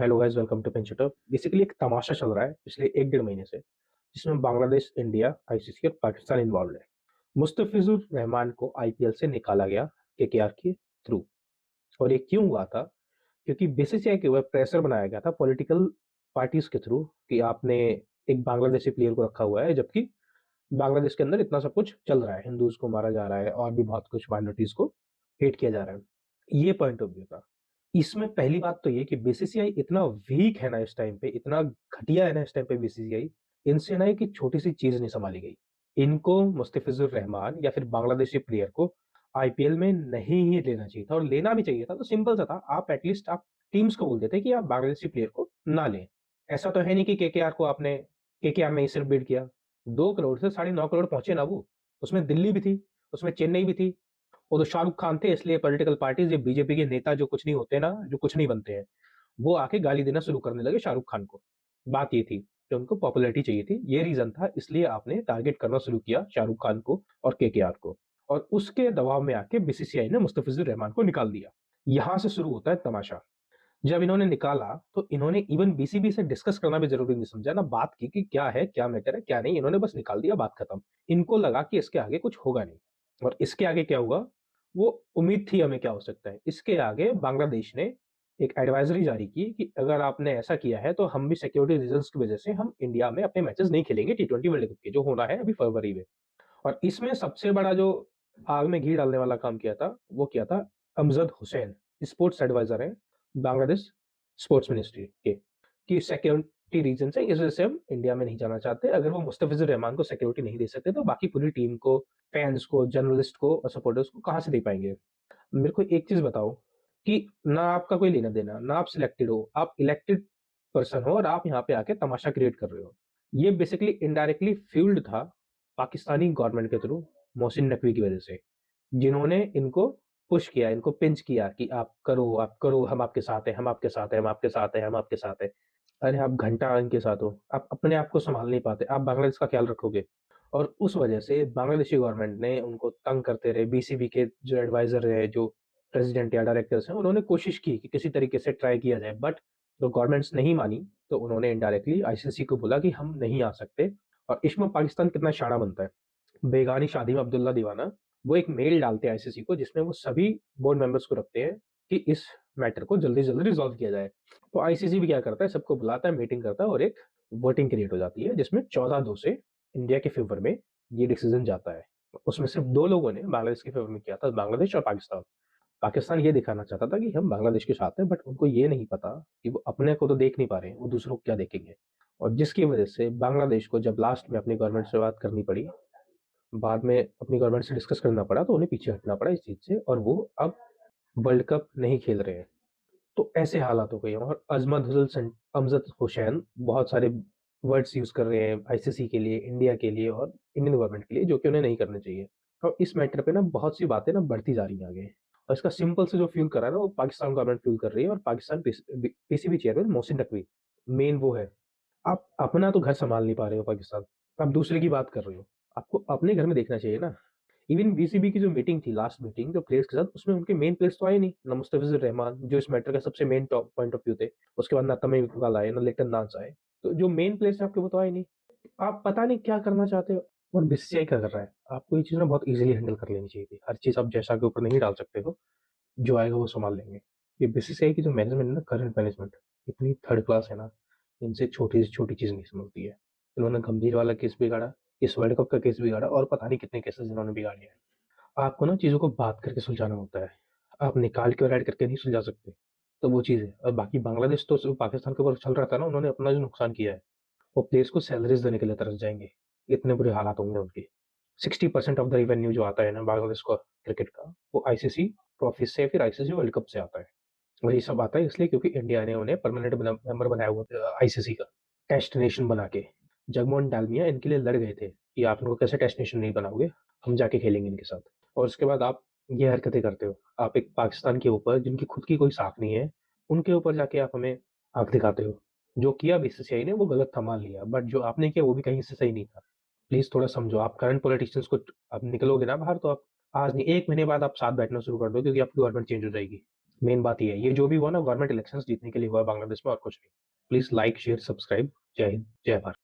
Hello guys, welcome to pinch hitter. Basically एक तमाशा चल रहा है पिछले 1 डेढ़ महीने से, जिसमें बांग्लादेश, इंडिया, आईसीसी और पाकिस्तान इन्वॉल्व है। मुस्तफिजुर रहमान को आईपीएल से निकाला गया केकेआर के थ्रू। और ये क्यों हुआ था? क्योंकि बीसीसीआई के ऊपर प्रेशर बनाया गया था पॉलिटिकल पार्टीज के थ्रू कि आपने एक बांग्लादेशी प्लेयर को रखा हुआ है, जबकि बांग्लादेश के अंदर इतना सब कुछ चल रहा है, हिंदूज को मारा जा रहा है और भी बहुत कुछ माइनॉरिटीज को हेट किया जा रहा है। ये पॉइंट ऑफ व्यू था। इसमें पहली बात तो ये कि बीसीसीआई इतना वीक है ना इस टाइम पे, इतना घटिया है ना इस टाइम पे बीसीसीआई, इनसे ना एक छोटी-सी चीज़ नहीं सँभाली गई। इनको मुस्तफिज़ुर रहमान या फिर बांग्लादेशी प्लेयर को आईपीएल में नहीं ही लेना चाहिए था, और लेना भी चाहिए था तो सिंपल सा था, आप एटलीस्ट आप टीम्स को बोल देते कि आप बांग्लादेशी प्लेयर को ना लें। ऐसा तो है नहीं कि केकेआर ने ही सिर्फ बिड किया। 2 करोड़ से साढ़े 9 करोड़ पहुँचे ना वो। उसमें दिल्ली भी थी, उसमें चेन्नई भी थी। वो तो शाहरुख खान थे, इसलिए पॉलिटिकल पार्टीज़, ये बीजेपी के नेता जो कुछ नहीं होते ना, जो कुछ नहीं बनते हैं, वो आके गाली देना शुरू करने लगे शाहरुख खान को। बात ये थी कि उनको पॉपुलैरिटी चाहिए थी, ये रीज़न था, इसलिए आपने टारगेट करना शुरू किया शाहरुख खान को और केकेआर को। और उसके दबाव में आके बीसीसीआई ने मुस्तफिजुर रहमान को निकाल दिया। यहाँ से शुरू होता है तमाशा। जब इन्होंने निकाला तो इन्होंने इवन बीसीबी से डिस्कस करना भी ज़रूरी नहीं समझा, ना बात की कि क्या है, क्या मैटर है, क्या नहीं, इन्होंने बस निकाल दिया, बात खत्म। इनको लगा कि इसके आगे कुछ होगा नहीं। और इसके आगे क्या हुआ, वो उम्मीद थी हमें क्या हो सकता है। इसके आगे बांग्लादेश ने एक एडवाइज़री जारी की कि अगर आपने ऐसा किया है तो हम भी सिक्योरिटी रीज़न्स की वज़ह से हम इंडिया में अपने मैचेज़ नहीं खेलेंगे टी20 वर्ल्ड कप के, जो होना है अभी फरवरी में। और इसमें सबसे बड़ा जो आग में घी डालने वाला काम किया था, वो किया था अमजद हुसैन, स्पोर्ट्स एडवाइज़र हैं बांग्लादेश स्पोर्ट्स मिनिस्ट्री के, कि सिक्योरिटी रीज़न से इस वज़ह से हम इंडिया में नहीं जाना चाहते। अगर वो मुस्तफिज़ुर रहमान को सिक्योरिटी नहीं दे सकते, तो बाकी पूरी टीम को, फैन्स को, जर्नलिस्ट को और सपोर्टर्स को कहाँ से दे पाएँगे? मेरे को एक चीज़ बताओ कि ना आपका कोई लेना-देना, ना आप सिलेक्टेड हो, आप इलेक्टेड पर्सन हो और आप यहाँ पे आके तमाशा क्रिएट कर रहे हो। ये बेसिकली इनडायरेक्टली फ्यूल्ड था पाकिस्तानी गवर्नमेंट के थ्रू मोहसिन नकवी की वज़ह से, जिन्होंने इनको पुश किया, इनको पिंच किया कि आप करो, हम आपके साथ हैं, हम आपके साथ हैं, हम आपके साथ हैं, हम आपके साथ हैं। अरे आप घंटा इनके साथ हो, आप अपने आप को सँभाल नहीं पाते, आप बांग्लादेश का ख़्याल रखोगे। और उस वजह से बांग्लादेशी गवर्नमेंट ने उनको तंग करते रहे, बीसीबी के जो एडवाइज़र रहे, जो प्रेज़िडेंट या डायरेक्टर्स हैं, उन्होंने कोशिश की कि किसी तरीके से ट्राई किया जाए, बट जो गवर्नमेंट्स नहीं मानी, तो उन्होंने इनडायरेक्टली आईसीसी को बोला कि हम नहीं आ सकते। और इसमें पाकिस्तान कितना शाना बनता है। बेगानी शादी में अब्दुल्ला दीवाना, वो एक मेल डालते हैं आईसीसी को, जिसमें वो सभी बोर्ड मेंबर्स को रखते हैं कि इस मैटर को जल्दी से जल्दी रिज़ॉल्व किया जाए। तो आईसीसी भी क्या करता है, सबको बुलाता है, मीटिंग करता है और एक वोटिंग क्रिएट हो जाती है, जिसमें 14-2 से इंडिया के फ़ेवर में ये डिसीज़न जाता है। उसमें सिर्फ 2 लोगों ने बांग्लादेश के फ़ेवर में किया था, बांग्लादेश और पाकिस्तान। पाकिस्तान ये दिखाना चाहता था कि हम बांग्लादेश के साथ हैं, बट उनको ये नहीं पता कि वो अपने को तो देख नहीं पा रहे हैं, वो दूसरों को क्या देखेंगे। और जिसकी वजह से बांग्लादेश को जब लास्ट में अपनी गवर्नमेंट से बात करनी पड़ी, बाद में अपनी गवर्नमेंट से डिस्कस करना पड़ा, तो उन्हें पीछे हटना पड़ा इस चीज़ से, और वो अब वर्ल्ड कप नहीं खेल रहे हैं। तो ऐसे हालात हो गए हैं। और अमजद हुसैन बहुत सारे वर्ड्स यूज़ कर रहे हैं आईसीसी के लिए, इंडिया के लिए और इंडियन गवर्नमेंट के लिए, जो कि उन्हें नहीं करने चाहिए। और इस मैटर पे ना बहुत सी बातें ना बढ़ती जा रही हैं आगे। और इसका सिंपल से जो फ्यूल कर रहा है ना, वो पाकिस्तान गवर्नमेंट फ्यूल कर रही है, और Pakistan PCB chairman Mohsin Naqvi, main वो है। आप अपना तो घर सँभाल नहीं पा रहे हो पाकिस्तान, आप दूसरे की बात कर रहे हो। आपको अपने घर में देखना चाहिए ना। इवन बीसीबी की जो मीटिंग थी, लास्ट मीटिंग जो प्लेयर्स के साथ, उसमें उनके मेन प्लेयर्स तो आए नहीं। ना मुस्तफिज़ुर रहमान, जो इस मैटर का सबसे main top point of view थे। उसके बाद ना तमीम इकबाल आए, ना लिटन दास आए। तो जो मेन प्लेयर्स हैं आपके, वो तो आए नहीं। आप पता नहीं क्या करना चाहते हो, और बीसीसीआई क्या कर रहा है। आपको ये चीज़ ना बहुत ईज़िली हैंडल कर लेनी चाहिए थी। हर चीज़ आप जैसा के ऊपर नहीं डाल सकते हो, जो आएगा वो सँभाल लेंगे। ये बीसीसीआई की जो मैनेजमेंट है ना, करंट मैनेजमेंट, इतनी थर्ड क्लास है ना, इनसे छोटी से छोटी चीज़ नहीं संभलती है। इन्होंने गंभीर वाला केस बिगाड़ा, इस वर्ल्ड कप का केस बिगाड़ा, और पता नहीं कितने केसेज़ इन्होंने बिगाड़े हैं। आपको ना चीज़ों को बात करके सुलझाना होता है। आप निकाल के और ऐड करके नहीं सुलझा सकते। तो वो चीज़ है। और बाकी बांग्लादेश तो सिर्फ़ पाकिस्तान के ऊपर चल रहा था ना, उन्होंने अपना जो नुकसान किया है, वो प्लेयर्स को सैलरीज़ देने के लिए तरस जाएँगे। इतने बुरे हालात होंगे उनके। 60% ऑफ द रेवेन्यू जो आता है ना बांग्लादेश को क्रिकेट का, वो आईसीसी ट्रॉफीज़ से या फिर आईसीसी वर्ल्ड कप से आता है। और ये सब आता है इसलिए क्योंकि इंडिया ने उन्हें परमानेंट मेंबर बनाया हुआ था आईसीसी का, टेस्ट नेशन बना के। जगमोहन डालमिया इनके लिए लड़ गए थे कि आप इनको कैसे टेस्ट नेशन नहीं बनाओगे, हम जाके खेलेंगे इनके साथ। और उसके बाद आप ये हरकतें करते हो। आप एक पाकिस्तान के ऊपर, जिनकी खुद की कोई साख नहीं है, उनके ऊपर जाके आप हमें आँख दिखाते हो। जो किया बीसीसीआई ने वो गलत था, मान लिया, बट जो आपने किया वो भी कहीं से सही नहीं था। प्लीज़ थोड़ा समझो। आप करंट पॉलिटिशियंस को, आप निकलोगे ना बाहर, तो आप आज नहीं 1 महीने बाद आप साथ बैठना शुरू कर दो, क्योंकि आपकी गवर्नमेंट चेंज हो जाएगी। मेन बात ये है, ये जो भी हुआ ना गवर्नमेंट इलेक्शंस जीतने के लिए हुआ है बांग्लादेश में और कुछ नहीं। Please like, share, subscribe. जय हिंद, जय भारत।